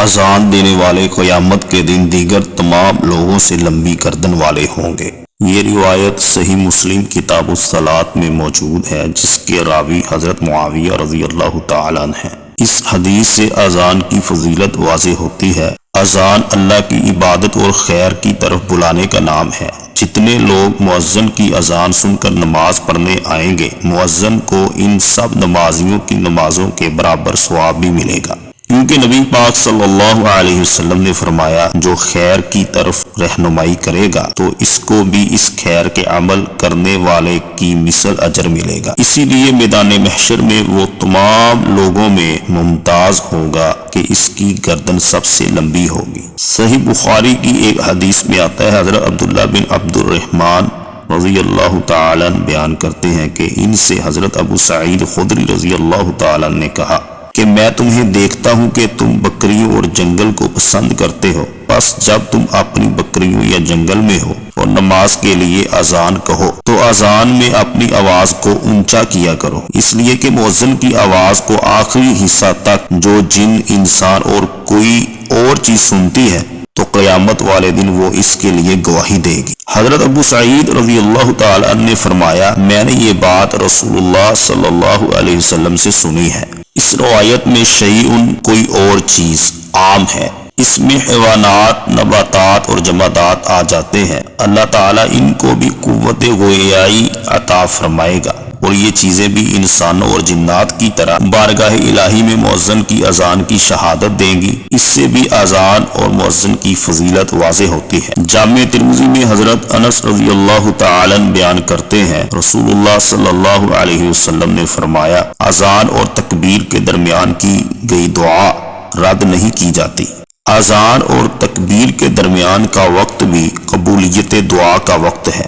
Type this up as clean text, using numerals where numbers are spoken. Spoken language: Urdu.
اذان دینے والے قیامت کے دن دیگر تمام لوگوں سے لمبی گردن والے ہوں گے۔ یہ روایت صحیح مسلم کتاب الصلاۃ میں موجود ہے، جس کے راوی حضرت معاویہ رضی اللہ تعالیٰ عنہ ہیں۔ اس حدیث سے اذان کی فضیلت واضح ہوتی ہے۔ اذان اللہ کی عبادت اور خیر کی طرف بلانے کا نام ہے۔ جتنے لوگ مؤذن کی اذان سن کر نماز پڑھنے آئیں گے، مؤذن کو ان سب نمازیوں کی نمازوں کے برابر ثواب بھی ملے گا، کیونکہ نبی پاک صلی اللہ علیہ وسلم نے فرمایا، جو خیر کی طرف رہنمائی کرے گا تو اس کو بھی اس خیر کے عمل کرنے والے کی مثل اجر ملے گا۔ اسی لیے میدان محشر میں وہ تمام لوگوں میں ممتاز ہوگا کہ اس کی گردن سب سے لمبی ہوگی۔ صحیح بخاری کی ایک حدیث میں آتا ہے، حضرت عبداللہ بن عبد الرحمن رضی اللہ تعالیٰ بیان کرتے ہیں کہ ان سے حضرت ابو سعید خدری رضی اللہ تعالیٰ نے کہا کہ میں تمہیں دیکھتا ہوں کہ تم بکریوں اور جنگل کو پسند کرتے ہو، بس جب تم اپنی بکریوں یا جنگل میں ہو اور نماز کے لیے اذان کہو تو اذان میں اپنی آواز کو اونچا کیا کرو، اس لیے کہ مؤذن کی آواز کو آخری حصہ تک جو جن، انسان اور کوئی اور چیز سنتی ہے تو قیامت والے دن وہ اس کے لیے گواہی دے گی۔ حضرت ابو سعید رضی اللہ تعالی عنہ نے فرمایا، میں نے یہ بات رسول اللہ صلی اللہ علیہ وسلم سے سنی ہے۔ اس روایت میں شیئن کوئی اور چیز عام ہے، اس میں حیوانات، نباتات اور جمادات آ جاتے ہیں۔ اللہ تعالیٰ ان کو بھی قوت گویائی عطا فرمائے گا، اور یہ چیزیں بھی انسانوں اور جنات کی طرح بارگاہ الہی میں مؤذن کی اذان کی شہادت دیں گی۔ اس سے بھی اذان اور مؤذن کی فضیلت واضح ہوتی ہے۔ جامع ترمذی میں حضرت انس رضی اللہ تعالیٰ بیان کرتے ہیں، رسول اللہ صلی اللہ علیہ وسلم نے فرمایا، اذان اور تکبیر کے درمیان کی گئی دعا رد نہیں کی جاتی۔ اذان اور تکبیر کے درمیان کا وقت بھی قبولیت دعا کا وقت ہے۔